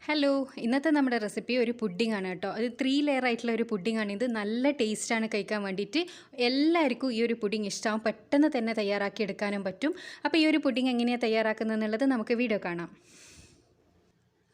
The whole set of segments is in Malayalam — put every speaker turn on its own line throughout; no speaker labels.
ഹലോ, ഇന്നത്തെ നമ്മുടെ റെസിപ്പി ഒരു പുഡിംഗ് ആണ് കേട്ടോ. അത് 3 ലെയർ ആയിട്ടുള്ള ഒരു പുഡിംഗ് ആണ്. ഇത് നല്ല ടേസ്റ്റാണ് കഴിക്കാൻ വേണ്ടിയിട്ട്. എല്ലാവർക്കും ഈ ഒരു പുഡിംഗ് ഇഷ്ടമാവും. പെട്ടെന്ന് തന്നെ തയ്യാറാക്കി എടുക്കാനും പറ്റും. അപ്പോൾ ഈ ഒരു പുഡിംഗ് എങ്ങനെയാണ് തയ്യാറാക്കുന്നത് എന്നുള്ളത് നമുക്ക് വീഡിയോ കാണാം.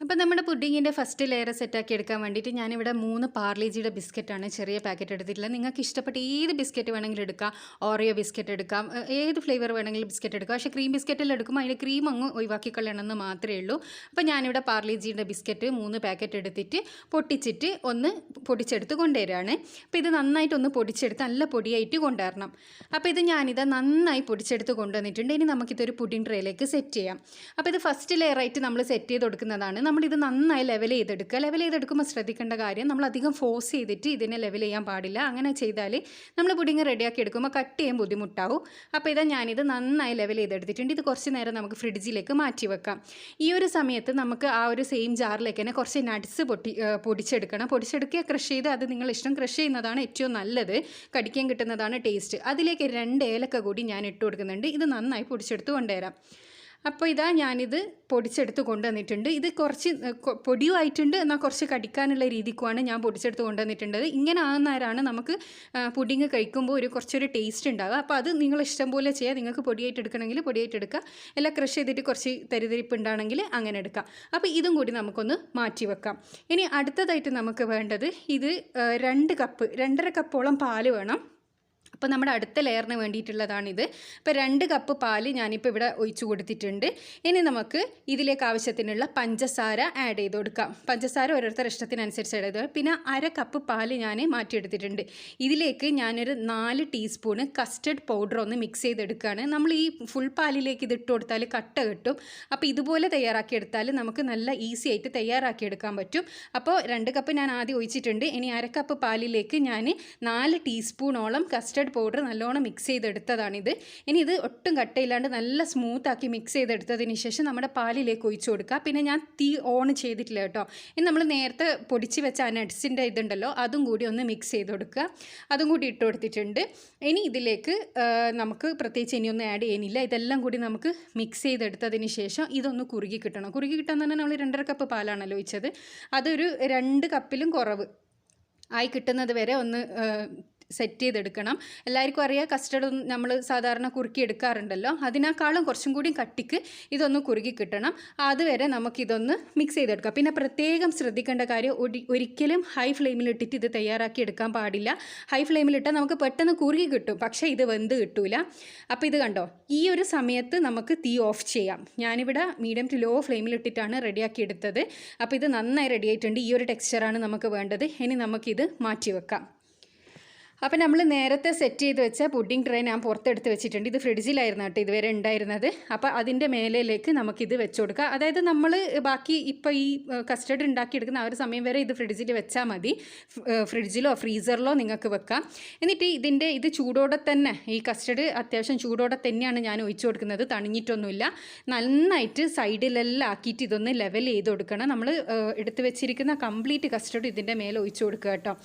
അപ്പോൾ നമ്മുടെ പുഡിങ്ങിൻ്റെ ഫസ്റ്റ് ലെയർ സെറ്റാക്കി എടുക്കാൻ വേണ്ടിയിട്ട് ഞാനിവിടെ 3 പാർലേജിയുടെ ബിസ്ക്കറ്റാണ് ചെറിയ പാക്കറ്റ് എടുത്തിട്ടുള്ളത്. നിങ്ങൾക്ക് ഇഷ്ടപ്പെട്ട ഏത് ബിസ്ക്കറ്റ് വേണമെങ്കിലും എടുക്കാം. ഓറിയോ ബിസ്ക്കറ്റ് എടുക്കാം, ഏത് ഫ്ലേവർ വേണമെങ്കിലും ബിസ്ക്കറ്റ് എടുക്കാം. പക്ഷേ ക്രീം ബിസ്ക്കറ്റിൽ എടുക്കുമ്പോൾ അതിൻ്റെ ക്രീം അങ്ങ് ഒഴിവാക്കി കളയണമെന്ന് മാത്രമേ ഉള്ളൂ. അപ്പോൾ ഞാനിവിടെ പാർലേജിയുടെ ബിസ്ക്കറ്റ് 3 പാക്കറ്റ് എടുത്തിട്ട് പൊട്ടിച്ചിട്ട് ഒന്ന് പൊടിച്ചെടുത്ത് കൊണ്ടുവരികയാണ്. അപ്പോൾ ഇത് നന്നായിട്ടൊന്ന് പൊടിച്ചെടുത്ത് നല്ല പൊടിയായിട്ട് കൊണ്ടുവരണം. അപ്പോൾ ഇത് ഞാനിത് നന്നായി പൊടിച്ചെടുത്ത് കൊണ്ടുവന്നിട്ടുണ്ട്. ഇനി നമുക്കിതൊരു പുഡിംഗ് ട്രേയിലേക്ക് സെറ്റ് ചെയ്യാം. അപ്പോൾ ഇത് ഫസ്റ്റ് ലെയറായിട്ട് നമ്മൾ സെറ്റ് ചെയ്ത് കൊടുക്കുന്നതാണ്. നമ്മളിത് നന്നായി ലെവൽ ചെയ്തെടുക്കുക. ലെവൽ ചെയ്തെടുക്കുമ്പോൾ ശ്രദ്ധിക്കേണ്ട കാര്യം, നമ്മൾ അധികം ഫോഴ്സ് ചെയ്തിട്ട് ഇതിനെ ലെവൽ ചെയ്യാൻ പാടില്ല. അങ്ങനെ ചെയ്താൽ നമ്മൾ പുഡിങ് റെഡിയാക്കി എടുക്കുമ്പോൾ കട്ട് ചെയ്യാൻ ബുദ്ധിമുട്ടാവും. അപ്പോൾ ഇതാ ഞാനിത് നന്നായി ലെവൽ ചെയ്തെടുത്തിട്ടുണ്ട്. ഇത് കുറച്ച് നേരം നമുക്ക് ഫ്രിഡ്ജിലേക്ക് മാറ്റി വെക്കാം. ഈ ഒരു സമയത്ത് നമുക്ക് ആ ഒരു സെയിം ജാറിലേക്ക് തന്നെ കുറച്ച് നട്ട്സ് പൊടിച്ചെടുക്കണം. പൊടിച്ചെടുക്കുക, ക്രഷ് ചെയ്ത്, അത് നിങ്ങളിഷ്ടം, ക്രഷ് ചെയ്യുന്നതാണ് ഏറ്റവും നല്ലത്, കടിക്കാൻ കിട്ടുന്നതാണ് ടേസ്റ്റ്. അതിലേക്ക് 2 ഏലക്ക കൂടി ഞാൻ ഇട്ട് കൊടുക്കുന്നുണ്ട്. ഇത് നന്നായി പൊടിച്ചെടുത്ത് കൊണ്ടുവരാം. അപ്പോൾ ഇതാ ഞാനിത് പൊടിച്ചെടുത്ത് കൊണ്ടുവന്നിട്ടുണ്ട്. ഇത് കുറച്ച് പൊടിയുമായിട്ടുണ്ട്, എന്നാൽ കുറച്ച് കടിക്കാനുള്ള രീതിക്കുമാണ് ഞാൻ പൊടിച്ചെടുത്ത് കൊണ്ടുവന്നിട്ടുള്ളത്. ഇങ്ങനെ ആകുന്നവരാണ് നമുക്ക് പുഡിങ് കഴിക്കുമ്പോൾ കുറച്ചൊരു ടേസ്റ്റ് ഉണ്ടാവുക. അപ്പോൾ അത് നിങ്ങൾ ഇഷ്ടം പോലെ ചെയ്യുക. നിങ്ങൾക്ക് പൊടിയായിട്ട് എടുക്കണമെങ്കിൽ പൊടിയായിട്ട് എടുക്കുക, എല്ലാം ക്രഷ് ചെയ്തിട്ട് കുറച്ച് തരിതരിപ്പ് ഉണ്ടാണെങ്കിൽ അങ്ങനെ എടുക്കാം. അപ്പോൾ ഇതും കൂടി നമുക്കൊന്ന് മാറ്റി വെക്കാം. ഇനി അടുത്തതായിട്ട് നമുക്ക് വേണ്ടത് ഇത് 2 കപ്പോളം പാല് വേണം. അപ്പോൾ നമ്മുടെ അടുത്ത ലെയറിന് വേണ്ടിയിട്ടുള്ളതാണിത്. ഇപ്പോൾ 2 കപ്പ് പാല് ഞാനിപ്പോൾ ഇവിടെ ഒഴിച്ചു കൊടുത്തിട്ടുണ്ട്. ഇനി നമുക്ക് ഇതിലേക്ക് ആവശ്യത്തിനുള്ള പഞ്ചസാര ആഡ് ചെയ്ത് കൊടുക്കാം. പഞ്ചസാര ഓരോരുത്തരുടെ ഇഷ്ടത്തിനനുസരിച്ച് ആഡ് ചെയ്ത്, പിന്നെ 1/2 കപ്പ് പാല് ഞാൻ മാറ്റിയെടുത്തിട്ടുണ്ട്. ഇതിലേക്ക് ഞാനൊരു 4 ടീസ്പൂണ് കസ്റ്റർഡ് പൗഡർ ഒന്ന് മിക്സ് ചെയ്തെടുക്കുകയാണ്. നമ്മൾ ഈ ഫുൾ പാലിലേക്ക് ഇത് ഇട്ട് കൊടുത്താൽ കട്ട കിട്ടും. അപ്പോൾ ഇതുപോലെ തയ്യാറാക്കിയെടുത്താൽ നമുക്ക് നല്ല ഈസി ആയിട്ട് തയ്യാറാക്കിയെടുക്കാൻ പറ്റും. അപ്പോൾ 2 കപ്പ് ഞാൻ ആദ്യം ഒഴിച്ചിട്ടുണ്ട്. ഇനി 1/2 കപ്പ് പാലിലേക്ക് ഞാൻ 4 ടീസ്പൂണോളം കസ്റ്റർഡ് പൗഡർ നല്ലോണം മിക്സ് ചെയ്തെടുത്തതാണിത്. ഇനി ഇത് ഒട്ടും കട്ടയില്ലാണ്ട് നല്ല സ്മൂത്താക്കി മിക്സ് ചെയ്തെടുത്തതിന് ശേഷം നമ്മുടെ പാലിലേക്ക് ഒഴിച്ചു കൊടുക്കുക. പിന്നെ ഞാൻ തീ ഓൺ ചെയ്തിട്ടില്ല കേട്ടോ. ഇനി നമ്മൾ നേരത്തെ പൊടിച്ച് വെച്ച ആ നട്ട്സിൻ്റെ ഇതുണ്ടല്ലോ, അതും കൂടി ഒന്ന് മിക്സ് ചെയ്ത് കൊടുക്കുക. അതും കൂടി ഇട്ട് കൊടുത്തിട്ടുണ്ട്. ഇനി ഇതിലേക്ക് നമുക്ക് പ്രത്യേകിച്ച് ഇനിയൊന്നും ആഡ് ചെയ്യുന്നില്ല. ഇതെല്ലാം കൂടി നമുക്ക് മിക്സ് ചെയ്തെടുത്തതിന് ശേഷം ഇതൊന്ന് കുറുകി കിട്ടണം. കുറുകി കിട്ടാൻ തന്നെ നമ്മൾ 2.5 കപ്പ് പാലാണല്ലോ ഒഴിച്ചത്. അതൊരു 2 കപ്പിലും കുറവ് ആയി കിട്ടുന്നത് വരെ ഒന്ന് സെറ്റ് ചെയ്തെടുക്കണം. എല്ലാവർക്കും അറിയാം, കസ്റ്റർഡ് നമ്മൾ സാധാരണ കുറുക്കി എടുക്കാറുണ്ടല്ലോ, അതിനേക്കാളും കുറച്ചും കൂടി കട്ടിക്ക് ഇതൊന്ന് കുറുകി കിട്ടണം. അതുവരെ നമുക്കിതൊന്ന് മിക്സ് ചെയ്തെടുക്കാം. പിന്നെ പ്രത്യേകം ശ്രദ്ധിക്കേണ്ട കാര്യം, ഒരിക്കലും ഹൈ ഫ്ലെയിമിലിട്ടിട്ട് ഇത് തയ്യാറാക്കി എടുക്കാൻ പാടില്ല. ഹൈ ഫ്ലെയിമിലിട്ടാൽ നമുക്ക് പെട്ടെന്ന് കുറുകി കിട്ടും, പക്ഷേ ഇത് വെന്ത് കിട്ടൂല. അപ്പോൾ ഇത് കണ്ടോ, ഈ ഒരു സമയത്ത് നമുക്ക് തീ ഓഫ് ചെയ്യാം. ഞാനിവിടെ മീഡിയം ടു ലോ ഫ്ലെയിമിലിട്ടിട്ടാണ് റെഡിയാക്കി എടുത്തത്. അപ്പോൾ ഇത് നന്നായി റെഡി ആയിട്ടുണ്ട്. ഈ ഒരു ടെക്സ്ചറാണ് നമുക്ക് വേണ്ടത്. ഇനി നമുക്കിത് മാറ്റി വെക്കാം. അപ്പോൾ നമ്മൾ നേരത്തെ സെറ്റ് ചെയ്ത് വെച്ച പുഡിംഗ് ട്രേ ഞാൻ പുറത്തെടുത്ത് വെച്ചിട്ടുണ്ട്. ഇത് ഫ്രിഡ്ജിലായിരുന്നു കേട്ടോ ഇതുവരെ ഉണ്ടായിരുന്നത്. അപ്പോൾ അതിൻ്റെ മേലേക്ക് നമുക്കിത് വെച്ച് കൊടുക്കാം. അതായത് നമ്മൾ ബാക്കി ഇപ്പോൾ ഈ കസ്റ്റർഡ് ഉണ്ടാക്കിയെടുക്കുന്ന ആ ഒരു സമയം വരെ ഇത് ഫ്രിഡ്ജിൽ വെച്ചാൽ മതി. ഫ്രിഡ്ജിലോ ഫ്രീസറിലോ നിങ്ങൾക്ക് വെക്കാം. എന്നിട്ട് ഇത് ചൂടോടെ തന്നെ, ഈ കസ്റ്റർഡ് അത്യാവശ്യം ചൂടോടെ തന്നെയാണ് ഞാൻ ഒഴിച്ചു കൊടുക്കുന്നത്, തണിഞ്ഞിട്ടൊന്നുമില്ല. നന്നായിട്ട് സൈഡിലെല്ലാം ആക്കിയിട്ട് ഇതൊന്ന് ലെവൽ ചെയ്ത് കൊടുക്കണം. നമ്മൾ എടുത്ത് വെച്ചിരിക്കുന്ന കംപ്ലീറ്റ് കസ്റ്റർഡ് ഇതിൻ്റെ മേലെ ഒഴിച്ചു കൊടുക്കുക കേട്ടോ.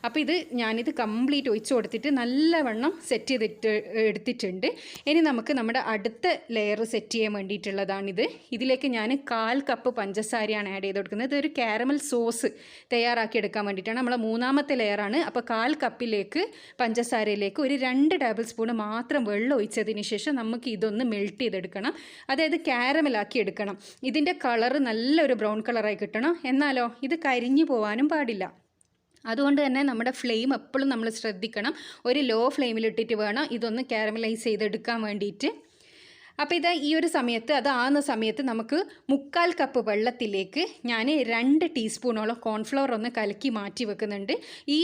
അപ്പോൾ ഞാനിത് കംപ്ലീറ്റ് ഒഴിച്ചു കൊടുത്തിട്ട് നല്ലവണ്ണം സെറ്റ് ചെയ്തിട്ട് എടുത്തിട്ടുണ്ട്. ഇനി നമുക്ക് നമ്മുടെ അടുത്ത ലെയർ സെറ്റ് ചെയ്യാൻ വേണ്ടിയിട്ടുള്ളതാണിത്. ഇതിലേക്ക് ഞാൻ 1/4 കപ്പ് പഞ്ചസാരയാണ് ആഡ് ചെയ്ത് കൊടുക്കുന്നത്. ഇതൊരു കാരമൽ സോസ് തയ്യാറാക്കി എടുക്കാൻ വേണ്ടിയിട്ടാണ്. നമ്മളെ 3ാമത്തെ ലെയറാണ്. അപ്പോൾ 1/4 കപ്പിലേക്ക് പഞ്ചസാരയിലേക്ക് ഒരു 2 ടേബിൾ സ്പൂൺ മാത്രം വെള്ളം ഒഴിച്ചതിന് ശേഷം നമുക്ക് ഇതൊന്ന് മെൽറ്റ് ചെയ്തെടുക്കണം. അതായത് കാരമലാക്കി എടുക്കണം. ഇതിൻ്റെ കളറ് നല്ലൊരു ബ്രൗൺ കളറായി കിട്ടണം. എന്നാലോ ഇത് കരിഞ്ഞു പോകാനും പാടില്ല. അതുകൊണ്ട് തന്നെ നമ്മുടെ ഫ്ലെയിം എപ്പോഴും നമ്മൾ ശ്രദ്ധിക്കണം. ഒരു ലോ ഫ്ലെയിമിലിട്ടിട്ട് വേണം ഇതൊന്ന് കാരമലൈസ് ചെയ്തെടുക്കാൻ വേണ്ടിയിട്ട്. അപ്പോൾ ഈ ഒരു സമയത്ത്, ആകുന്ന സമയത്ത് നമുക്ക് 1/4 കപ്പ് വെള്ളത്തിലേക്ക് ഞാൻ 2 ടീസ്പൂണോളം കോൺഫ്ലവർ ഒന്ന് കലക്കി മാറ്റി വെക്കുന്നുണ്ട്. ഈ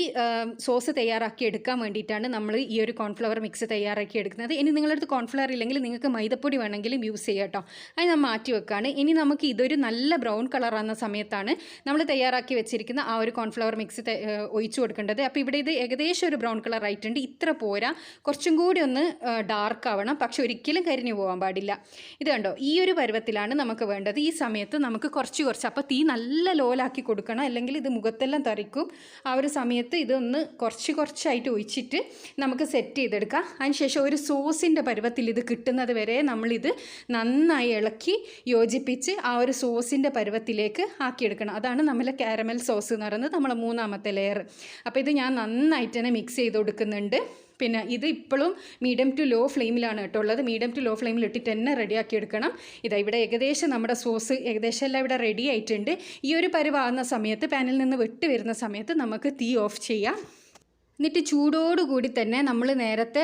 സോസ് തയ്യാറാക്കി എടുക്കാൻ വേണ്ടിയിട്ടാണ് നമ്മൾ ഈ ഒരു കോൺഫ്ലവർ മിക്സ് തയ്യാറാക്കി എടുക്കുന്നത്. ഇനി നിങ്ങളടുത്ത് കോൺഫ്ലവർ ഇല്ലെങ്കിൽ നിങ്ങൾക്ക് മൈദപ്പൊടി വേണമെങ്കിലും യൂസ് ചെയ്യാം കേട്ടോ. അത് ഞാൻ മാറ്റി വെക്കുകയാണ്. ഇനി നമുക്ക് ഇതൊരു നല്ല ബ്രൗൺ കളറാകുന്ന സമയത്താണ് നമ്മൾ തയ്യാറാക്കി വെച്ചിരിക്കുന്ന ആ ഒരു കോൺഫ്ലവർ മിക്സ് ഒഴിച്ചു കൊടുക്കേണ്ടത്. അപ്പോൾ ഇവിടെ ഇത് ഏകദേശം ഒരു ബ്രൗൺ കളർ ആയിട്ടുണ്ട്. ഇത്ര പോരാ, കുറച്ചും കൂടി ഒന്ന് ഡാർക്ക് ആവണം. പക്ഷെ ഒരിക്കലും കരിഞ്ഞു പോകാൻ പാടില്ല. ഇത് കണ്ടോ, ഈ ഒരു പരുവത്തിലാണ് നമുക്ക് വേണ്ടത്. ഈ സമയത്ത് നമുക്ക് കുറച്ച് അപ്പോൾ തീ നല്ല ലോലാക്കി കൊടുക്കണം, അല്ലെങ്കിൽ ഇത് മുഖത്തെല്ലാം തെറിക്കും. ആ ഒരു സമയത്ത് ഇതൊന്ന് കുറച്ചായിട്ട് ഒഴിച്ചിട്ട് നമുക്ക് സെറ്റ് ചെയ്തെടുക്കാം. അതിനുശേഷം ഒരു സോസിൻ്റെ പരുവത്തിൽ ഇത് കിട്ടുന്നത് വരെ നമ്മളിത് നന്നായി ഇളക്കി യോജിപ്പിച്ച് ആ ഒരു സോസിൻ്റെ പരുവത്തിലേക്ക് ആക്കിയെടുക്കണം. അതാണ് നമ്മളെ കാരമൽ സോസ് എന്ന് പറയുന്നത്, നമ്മളെ മൂന്നാമത്തെ ലെയർ. അപ്പോൾ ഇത് ഞാൻ നന്നായിട്ട് തന്നെ മിക്സ് ചെയ്ത് കൊടുക്കുന്നുണ്ട്. പിന്നെ ഇത് ഇപ്പോഴും മീഡിയം ടു ലോ ഫ്ലെയിമിലാണ് കേട്ടോ ഉള്ളത്. മീഡിയം ടു ലോ ഫ്ലെയിമിൽ ഇട്ടിട്ട് തന്നെ റെഡിയാക്കി എടുക്കണം. ഇതാ ഇവിടെ ഏകദേശം നമ്മുടെ സോസ് ഏകദേശം എല്ലാം ഇവിടെ റെഡി ആയിട്ടുണ്ട്. ഈ ഒരു പരുവാകുന്ന സമയത്ത്, പാനിൽ നിന്ന് വിട്ട് വരുന്ന സമയത്ത് നമുക്ക് തീ ഓഫ് ചെയ്യാം. എന്നിട്ട് ചൂടോടുകൂടി തന്നെ നമ്മൾ നേരത്തെ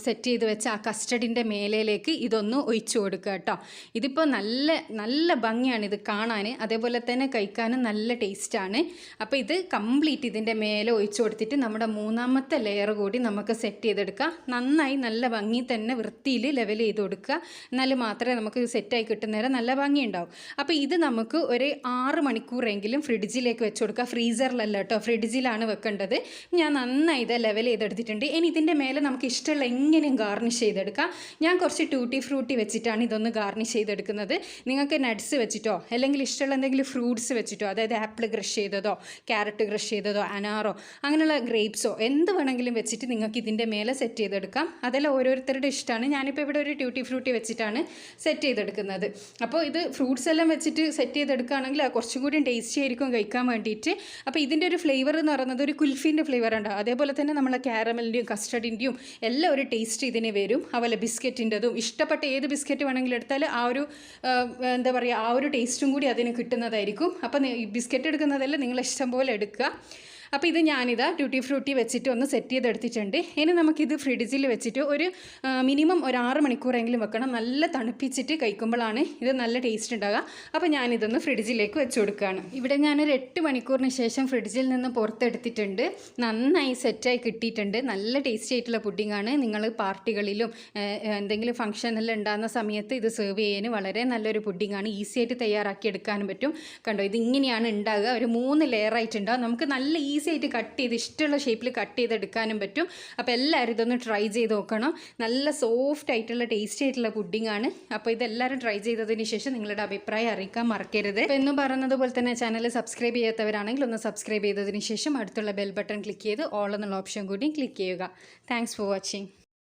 സെറ്റ് ചെയ്ത് വെച്ച ആ കസ്റ്റഡിൻ്റെ മേലയിലേക്ക് ഇതൊന്ന് ഒഴിച്ചു കൊടുക്കുക കേട്ടോ. ഇതിപ്പോൾ നല്ല ഭംഗിയാണ് ഇത് കാണാൻ, അതേപോലെ തന്നെ കഴിക്കാനും നല്ല ടേസ്റ്റാണ്. അപ്പോൾ ഇത് കംപ്ലീറ്റ് ഇതിൻ്റെ മേലെ ഒഴിച്ചു കൊടുത്തിട്ട് നമ്മുടെ മൂന്നാമത്തെ ലെയർ കൂടി നമുക്ക് സെറ്റ് ചെയ്തെടുക്കാം. നന്നായി നല്ല ഭംഗി തന്നെ വൃത്തിയിൽ ലെവൽ ചെയ്ത് കൊടുക്കുക, എന്നാൽ മാത്രമേ നമുക്ക് സെറ്റായി കിട്ടുന്നേരം നല്ല ഭംഗി ഉണ്ടാവും. അപ്പോൾ ഇത് നമുക്ക് ഒരു 6 മണിക്കൂറെങ്കിലും ഫ്രിഡ്ജിലേക്ക് വെച്ച് കൊടുക്കുക. ഫ്രീസറിലല്ല കേട്ടോ, ഫ്രിഡ്ജിലാണ് വെക്കേണ്ടത്. ഞാൻ നന്നായി ഇത് ലെവൽ ചെയ്തെടുത്തിട്ടുണ്ട്. ഇനി ഇതിൻ്റെ മേലെ നമുക്ക് ഇഷ്ടമുള്ള എങ്ങനെയും ഗാർണിഷ് ചെയ്തെടുക്കാം. ഞാൻ കുറച്ച് ടൂട്ടി ഫ്രൂട്ടി വെച്ചിട്ടാണ് ഇതൊന്ന് ഗാർണിഷ് ചെയ്തെടുക്കുന്നത്. നിങ്ങൾക്ക് നട്ട്സ് വെച്ചിട്ടോ അല്ലെങ്കിൽ ഇഷ്ടമുള്ള എന്തെങ്കിലും ഫ്രൂട്ട്സ് വെച്ചിട്ടോ, അതായത് ആപ്പിൾ ക്രഷ് ചെയ്തതോ ക്യാരറ്റ് ക്രഷ് ചെയ്തതോ അനാറോ അങ്ങനെയുള്ള ഗ്രേപ്സോ എന്ത് വേണമെങ്കിലും വെച്ചിട്ട് നിങ്ങൾക്ക് ഇതിൻ്റെ മേലെ സെറ്റ് ചെയ്തെടുക്കാം. അതെല്ലാം ഓരോരുത്തരുടെ ഇഷ്ടമാണ്. ഞാനിപ്പോൾ ഇവിടെ ഒരു ട്യൂട്ടി ഫ്രൂട്ടി വെച്ചിട്ടാണ് സെറ്റ് ചെയ്തെടുക്കുന്നത്. അപ്പോൾ ഇത് ഫ്രൂട്ട്സ് എല്ലാം വെച്ചിട്ട് സെറ്റ് ചെയ്തെടുക്കുകയാണെങ്കിൽ കുറച്ചും കൂടി ടേസ്റ്റി ആയിരിക്കും കഴിക്കാൻ വേണ്ടിയിട്ട്. അപ്പോൾ ഇതിൻ്റെ ഒരു ഫ്ലേവർ എന്ന് പറയുന്നത് ഒരു കുൽഫീൻ്റെ ഫ്ലേവർ ഉണ്ടാവും. അതേപോലെ തന്നെ നമ്മളെ കാരമലിൻ്റെയും കസ്റ്റഡിൻ്റെയും എല്ലാം ഒരു ടേസ്റ്റ് ഇതിന് വരും. അതുപോലെ ബിസ്ക്കറ്റിൻ്റെതും ഇഷ്ടപ്പെട്ട ഏത് ബിസ്ക്കറ്റ് വേണമെങ്കിലും എടുത്താൽ ആ ഒരു എന്താ പറയുക, ആ ഒരു ടേസ്റ്റും കൂടി അതിന് കിട്ടുന്നതായിരിക്കും. അപ്പോൾ ബിസ്ക്കറ്റ് എടുക്കുന്നതെല്ലാം നിങ്ങൾ ഇഷ്ടം പോലെ എടുക്കുക. അപ്പോൾ ഇത് ഞാനിതാ ട്യൂട്ടി ഫ്രൂട്ടി വെച്ചിട്ട് ഒന്ന് സെറ്റ് ചെയ്തെടുത്തിട്ടുണ്ട്. ഇനി നമുക്കിത് ഫ്രിഡ്ജിൽ വെച്ചിട്ട് ഒരു മിനിമം ഒരു 6 മണിക്കൂറെങ്കിലും വെക്കണം. നല്ല തണുപ്പിച്ചിട്ട് കഴിക്കുമ്പോഴാണ് ഇത് നല്ല ടേസ്റ്റ് ഉണ്ടാകുക. അപ്പോൾ ഞാനിതൊന്ന് ഫ്രിഡ്ജിലേക്ക് വെച്ച് കൊടുക്കുകയാണ്. ഇവിടെ ഞാനൊരു 8 മണിക്കൂറിന് ശേഷം ഫ്രിഡ്ജിൽ നിന്ന് പുറത്തെടുത്തിട്ടുണ്ട്. നന്നായി സെറ്റായി കിട്ടിയിട്ടുണ്ട്. നല്ല ടേസ്റ്റി ആയിട്ടുള്ള പുഡിങ്ങാണ്. നിങ്ങൾ പാർട്ടികളിലും എന്തെങ്കിലും ഫംഗ്ഷനെല്ലാം ഉണ്ടാകുന്ന സമയത്ത് ഇത് സെർവ് ചെയ്യാൻ വളരെ നല്ലൊരു പുഡിങ്ങാണ്. ഈസി ആയിട്ട് തയ്യാറാക്കി എടുക്കാനും പറ്റും. കണ്ടോ, ഇതിങ്ങനെയാണ് ഉണ്ടാകുക. ഒരു 3 ലെയറായിട്ടുണ്ടാകും. നമുക്ക് നല്ല ഈസി ആയിട്ട് കട്ട് ചെയ്ത് ഇഷ്ടമുള്ള ഷേപ്പിൽ കട്ട് ചെയ്തെടുക്കാനും പറ്റും. അപ്പോൾ എല്ലാവരും ഇതൊന്ന് ട്രൈ ചെയ്ത് നോക്കണം. നല്ല സോഫ്റ്റ് ആയിട്ടുള്ള ടേസ്റ്റി ആയിട്ടുള്ള പുഡിങ്ങാണ്. അപ്പോൾ ഇതെല്ലാവരും ട്രൈ ചെയ്തതിന് ശേഷം നിങ്ങളുടെ അഭിപ്രായം അറിയിക്കാൻ മറക്കരുത്. അപ്പോൾ എന്ന് പറയുന്നത് പോലെ തന്നെ ചാനൽ സബ്സ്ക്രൈബ് ചെയ്യാത്തവരാണെങ്കിൽ ഒന്ന് സബ്സ്ക്രൈബ് ചെയ്തതിന് ശേഷം അടുത്തുള്ള ബെൽ ബട്ടൺ ക്ലിക്ക് ചെയ്ത് ഓൾ എന്നുള്ള ഓപ്ഷൻ കൂടി ക്ലിക്ക് ചെയ്യുക. Thanks for watching.